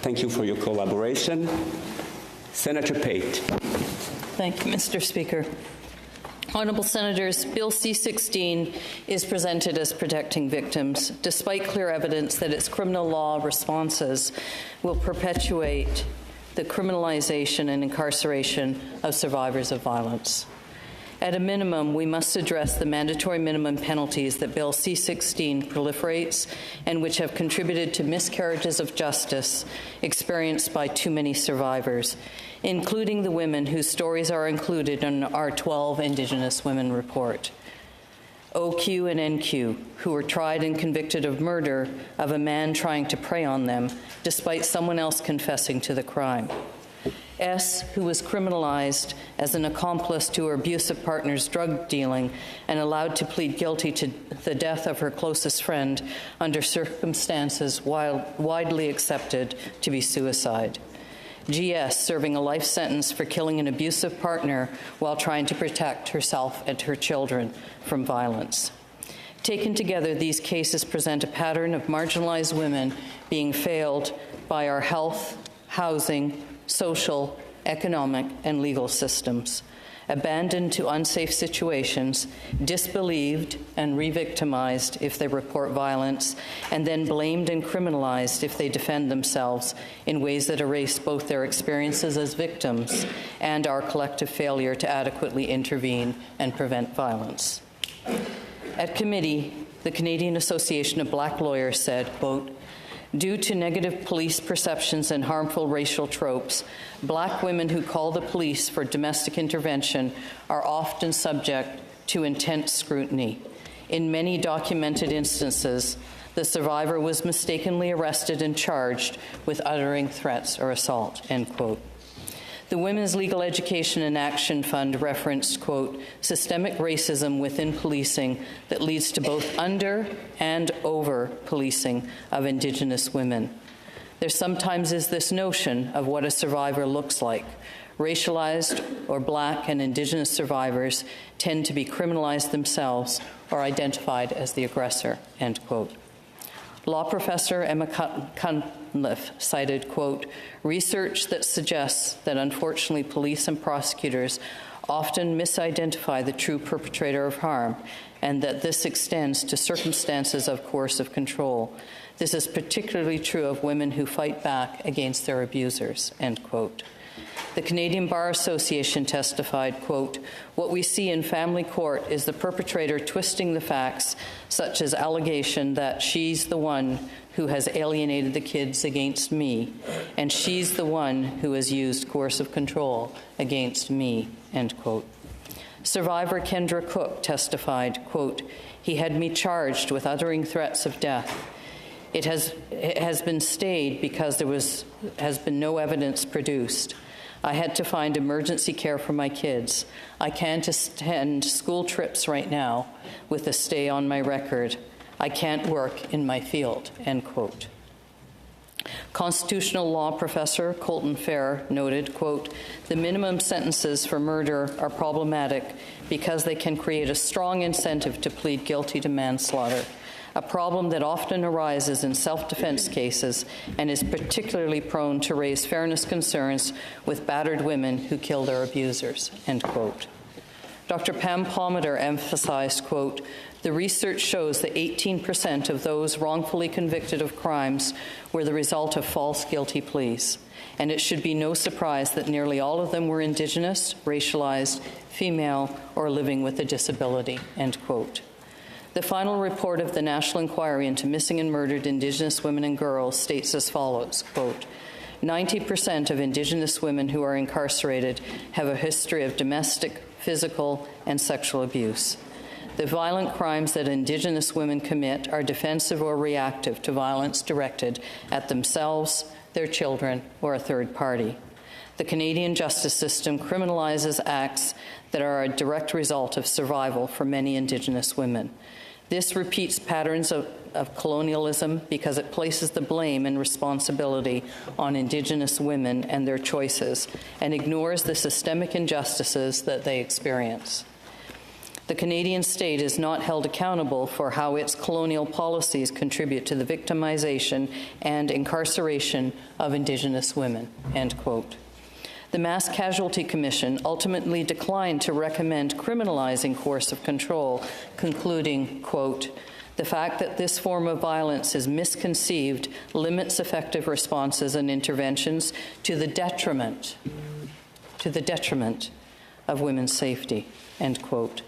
Thank you for your collaboration. Senator Pate. Thank you, Mr. Speaker. Honourable Senators, Bill C-16 is presented as protecting victims, despite clear evidence that its criminal law responses will perpetuate the criminalization and incarceration of survivors of violence. At a minimum, we must address the mandatory minimum penalties that Bill C-16 proliferates and which have contributed to miscarriages of justice experienced by too many survivors, including the women whose stories are included in our 12 Indigenous Women report. OQ and NQ, who were tried and convicted of murder of a man trying to prey on them, despite someone else confessing to the crime. S, who was criminalized as an accomplice to her abusive partner's drug dealing and allowed to plead guilty to the death of her closest friend under circumstances widely accepted to be suicide. GS, serving a life sentence for killing an abusive partner while trying to protect herself and her children from violence. Taken together, these cases present a pattern of marginalized women being failed by our health, housing, social, economic, and legal systems, abandoned to unsafe situations, disbelieved and re-victimized if they report violence, and then blamed and criminalized if they defend themselves in ways that erase both their experiences as victims and our collective failure to adequately intervene and prevent violence. At committee, the Canadian Association of Black Lawyers said, quote, "Due to negative police perceptions and harmful racial tropes, Black women who call the police for domestic intervention are often subject to intense scrutiny. In many documented instances, the survivor was mistakenly arrested and charged with uttering threats or assault," end quote. The Women's Legal Education and Action Fund referenced, quote, "systemic racism within policing that leads to both under and over policing of Indigenous women. There sometimes is this notion of what a survivor looks like. Racialized or Black and Indigenous survivors tend to be criminalized themselves or identified as the aggressor," end quote. Law professor Emma Cunliffe cited, quote, "research that suggests that unfortunately police and prosecutors often misidentify the true perpetrator of harm and that this extends to circumstances of coercive control. This is particularly true of women who fight back against their abusers," end quote. The Canadian Bar Association testified, quote, "What we see in family court is the perpetrator twisting the facts, such as allegation that she's the one who has alienated the kids against me, and she's the one who has used coercive control against me," end quote. Survivor Kendra Cook testified, quote, "He had me charged with uttering threats of death. It has been stayed because there has been no evidence produced. I had to find emergency care for my kids. I can't attend school trips right now with a stay on my record. I can't work in my field," end quote. Constitutional law professor Colton Fair noted, quote, "The minimum sentences for murder are problematic because they can create a strong incentive to plead guilty to manslaughter, a problem that often arises in self-defense cases and is particularly prone to raise fairness concerns with battered women who kill their abusers," end quote. Dr. Pam Palmater emphasized, quote, "The research shows that 18% of those wrongfully convicted of crimes were the result of false guilty pleas, and it should be no surprise that nearly all of them were Indigenous, racialized, female, or living with a disability," end quote. The final report of the National Inquiry into Missing and Murdered Indigenous Women and Girls states as follows, quote, 90% of Indigenous women who are incarcerated have a history of domestic, physical, and sexual abuse. The violent crimes that Indigenous women commit are defensive or reactive to violence directed at themselves, their children, or a third party. The Canadian justice system criminalizes acts that are a direct result of survival for many Indigenous women. This repeats patterns of colonialism because it places the blame and responsibility on Indigenous women and their choices and ignores the systemic injustices that they experience. The Canadian state is not held accountable for how its colonial policies contribute to the victimization and incarceration of Indigenous women, end quote. The Mass Casualty Commission ultimately declined to recommend criminalizing coercive control, concluding, quote, the fact that this form of violence is misconceived limits effective responses and interventions to the detriment of women's safety, end quote.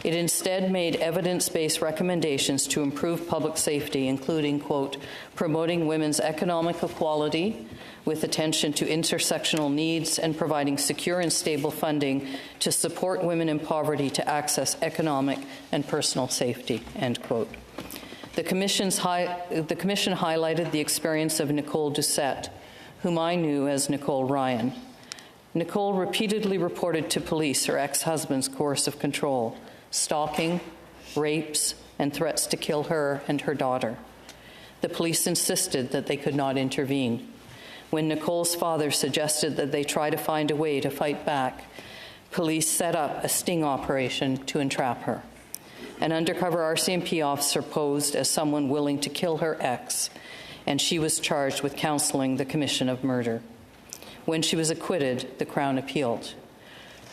It instead made evidence-based recommendations to improve public safety, including, quote, promoting women's economic equality with attention to intersectional needs and providing secure and stable funding to support women in poverty to access economic and personal safety, end quote. The commission highlighted the experience of Nicole Doucette, whom I knew as Nicole Ryan. Nicole repeatedly reported to police her ex-husband's coercive control, stalking, rapes, and threats to kill her and her daughter. The police insisted that they could not intervene. When Nicole's father suggested that they try to find a way to fight back, police set up a sting operation to entrap her. An undercover RCMP officer posed as someone willing to kill her ex, and she was charged with counseling the commission of murder. When she was acquitted, the Crown appealed.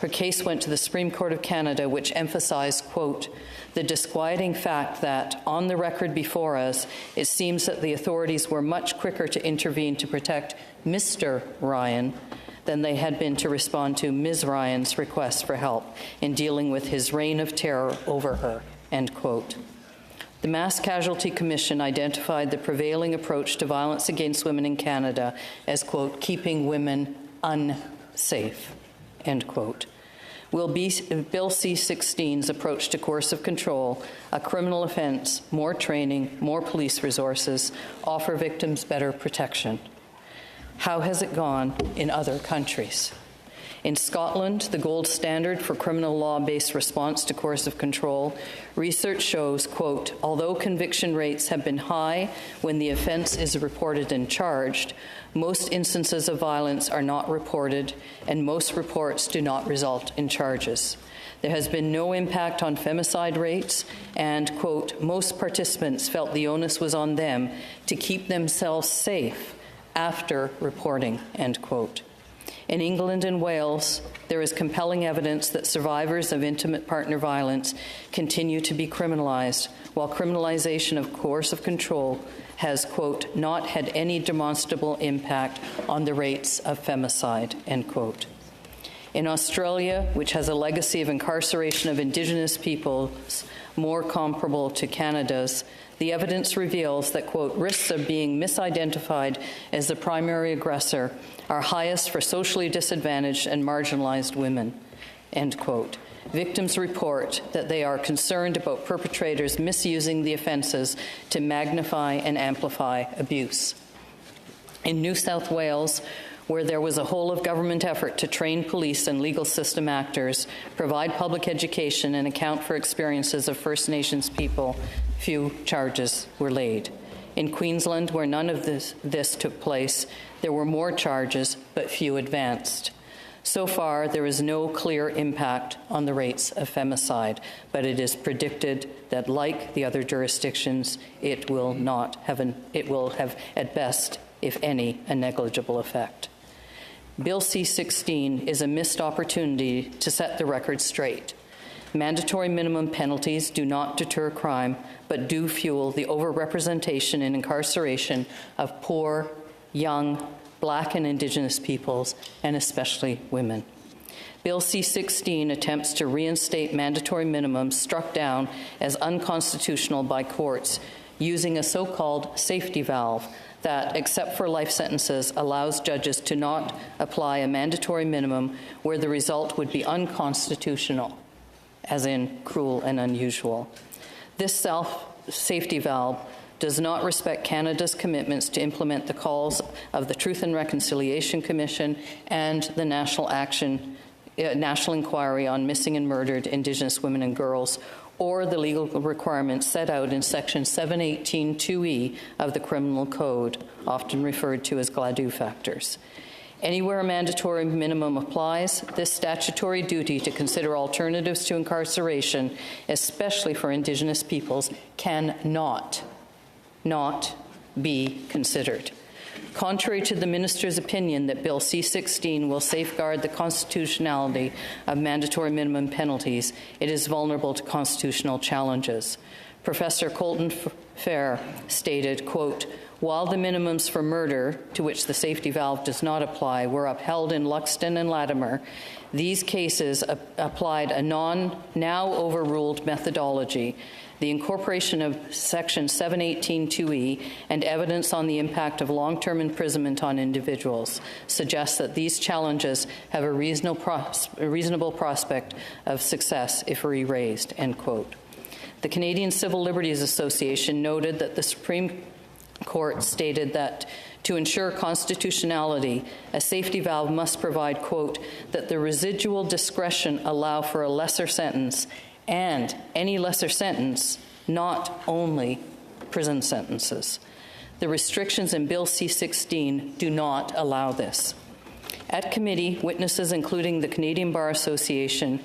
Her case went to the Supreme Court of Canada, which emphasized, quote, the disquieting fact that, on the record before us, it seems that the authorities were much quicker to intervene to protect Mr. Ryan than they had been to respond to Ms. Ryan's request for help in dealing with his reign of terror over her, end quote. The Mass Casualty Commission identified the prevailing approach to violence against women in Canada as, quote, keeping women unsafe, end quote. Will Bill C-16's approach to coercive control, a criminal offense, more training, more police resources, offer victims better protection? How has it gone in other countries? In Scotland, the gold standard for criminal law-based response to coercive control, research shows, quote, although conviction rates have been high when the offense is reported and charged, most instances of violence are not reported, and most reports do not result in charges. There has been no impact on femicide rates, and, quote, most participants felt the onus was on them to keep themselves safe after reporting, end quote. In England and Wales, there is compelling evidence that survivors of intimate partner violence continue to be criminalized, while criminalization of coercive control has, quote, not had any demonstrable impact on the rates of femicide, end quote. In Australia, which has a legacy of incarceration of Indigenous peoples more comparable to Canada's, the evidence reveals that, quote, risks of being misidentified as the primary aggressor are highest for socially disadvantaged and marginalized women, end quote. Victims report that they are concerned about perpetrators misusing the offenses to magnify and amplify abuse. In New South Wales, where there was a whole-of-government effort to train police and legal system actors, provide public education, and account for experiences of First Nations people, few charges were laid. In Queensland, where none of this took place, there were more charges, but few advanced. So far, there is no clear impact on the rates of femicide, but it is predicted that, like the other jurisdictions, it will have, at best, if any, a negligible effect. Bill C-16 is a missed opportunity to set the record straight. Mandatory minimum penalties do not deter crime, but do fuel the overrepresentation and incarceration of poor, young, Black and Indigenous peoples, and especially women. Bill C-16 attempts to reinstate mandatory minimums struck down as unconstitutional by courts using a so-called safety valve that, except for life sentences, allows judges to not apply a mandatory minimum where the result would be unconstitutional, as in cruel and unusual. This safety valve does not respect Canada's commitments to implement the calls of the Truth and Reconciliation Commission and the National Inquiry on Missing and Murdered Indigenous Women and Girls, or the legal requirements set out in Section 718(2)E of the Criminal Code, often referred to as Gladue factors. Anywhere a mandatory minimum applies, this statutory duty to consider alternatives to incarceration, especially for Indigenous peoples, cannot not be considered. Contrary to the minister's opinion that Bill C-16 will safeguard the constitutionality of mandatory minimum penalties, it is vulnerable to constitutional challenges. Professor Colton Fair stated, quote, "While the minimums for murder, to which the safety valve does not apply, were upheld in Luxton and Latimer, these cases applied a now overruled methodology. The incorporation of Section 718(2)E and evidence on the impact of long-term imprisonment on individuals suggests that these challenges have a reasonable prospect of success if re-raised," end quote. The Canadian Civil Liberties Association noted that the Supreme Court stated that to ensure constitutionality, a safety valve must provide, quote, "that the residual discretion allow for a lesser sentence, and any lesser sentence, not only prison sentences." The restrictions in Bill C-16 do not allow this. At committee, witnesses including the Canadian Bar Association,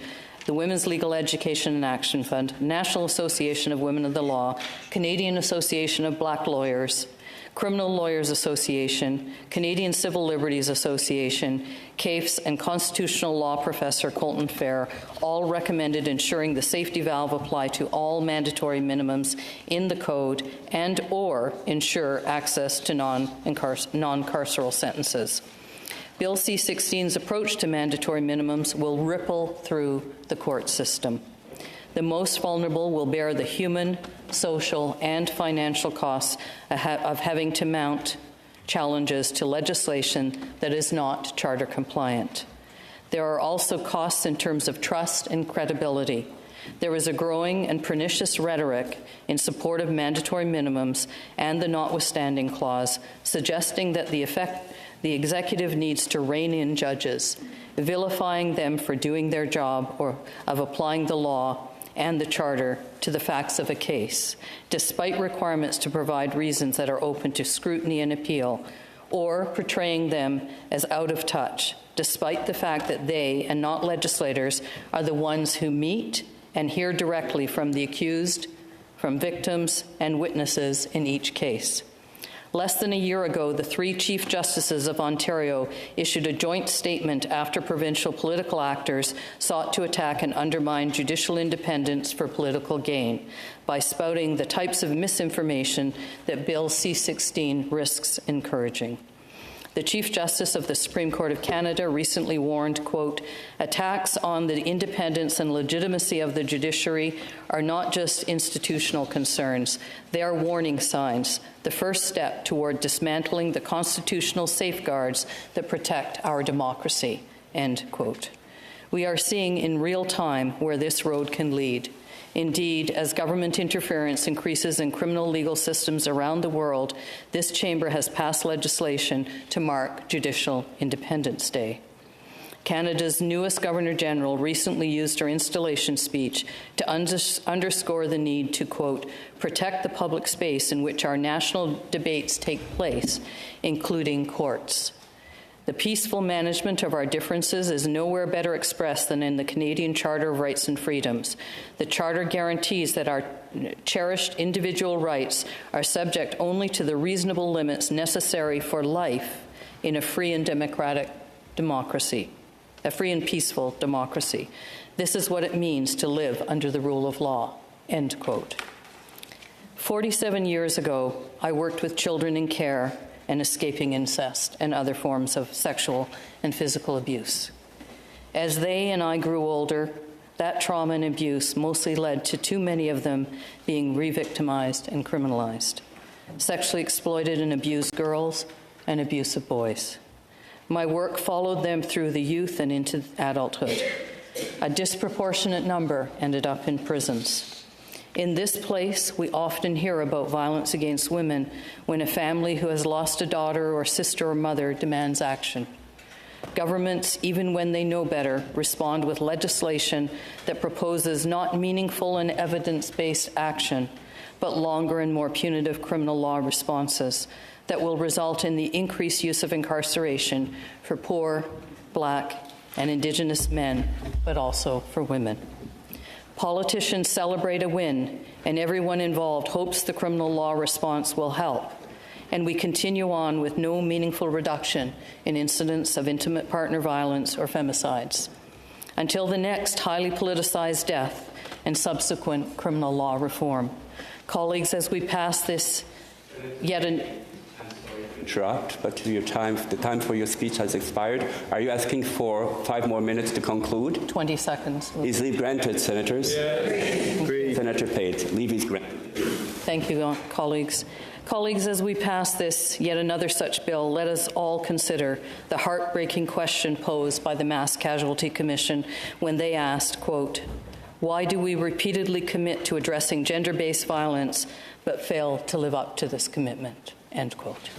the Women's Legal Education and Action Fund, National Association of Women of the Law, Canadian Association of Black Lawyers, Criminal Lawyers Association, Canadian Civil Liberties Association, CAFES, and constitutional law professor Colton Fair all recommended ensuring the safety valve apply to all mandatory minimums in the code and or ensure access to non-carceral sentences. Bill C-16's approach to mandatory minimums will ripple through the court system. The most vulnerable will bear the human, social, and financial costs of having to mount challenges to legislation that is not charter compliant. There are also costs in terms of trust and credibility. There is a growing and pernicious rhetoric in support of mandatory minimums and the notwithstanding clause, suggesting that the executive needs to rein in judges, vilifying them for doing their job or of applying the law and the charter to the facts of a case, despite requirements to provide reasons that are open to scrutiny and appeal, or portraying them as out of touch, despite the fact that they, and not legislators, are the ones who meet and hear directly from the accused, from victims, and witnesses in each case. Less than a year ago, the 3 Chief Justices of Ontario issued a joint statement after provincial political actors sought to attack and undermine judicial independence for political gain by spouting the types of misinformation that Bill C-16 risks encouraging. The Chief Justice of the Supreme Court of Canada recently warned, quote, "Attacks on the independence and legitimacy of the judiciary are not just institutional concerns. They are warning signs, the first step toward dismantling the constitutional safeguards that protect our democracy," end quote. We are seeing in real time where this road can lead. Indeed, as government interference increases in criminal legal systems around the world, this chamber has passed legislation to mark Judicial Independence Day. Canada's newest Governor-General recently used her installation speech to underscore the need to, quote, "protect the public space in which our national debates take place, including courts." The peaceful management of our differences is nowhere better expressed than in the Canadian Charter of Rights and Freedoms. The Charter guarantees that our cherished individual rights are subject only to the reasonable limits necessary for life in a free and democratic democracy, a free and peaceful democracy. This is what it means to live under the rule of law, end quote. 47 years ago, I worked with children in care and escaping incest and other forms of sexual and physical abuse. As they and I grew older, that trauma and abuse mostly led to too many of them being re-victimized and criminalized, sexually exploited and abused girls, and abusive boys. My work followed them through the youth and into adulthood. A disproportionate number ended up in prisons. In this place, we often hear about violence against women when a family who has lost a daughter or sister or mother demands action. Governments, even when they know better, respond with legislation that proposes not meaningful and evidence-based action, but longer and more punitive criminal law responses, that will result in the increased use of incarceration for poor, Black, and Indigenous men, but also for women. Politicians celebrate a win, and everyone involved hopes the criminal law response will help, and we continue on with no meaningful reduction in incidents of intimate partner violence or femicides, until the next highly politicized death and subsequent criminal law reform. Colleagues, as we pass this interrupt, but the time for your speech has expired. Are you asking for 5 more minutes to conclude? 20 seconds. Is leave granted, Senators? Yes. Senator Pate, leave is granted. Thank you, colleagues. Colleagues, as we pass this, yet another such bill, let us all consider the heartbreaking question posed by the Mass Casualty Commission when they asked, quote, "Why do we repeatedly commit to addressing gender-based violence but fail to live up to this commitment?" End quote.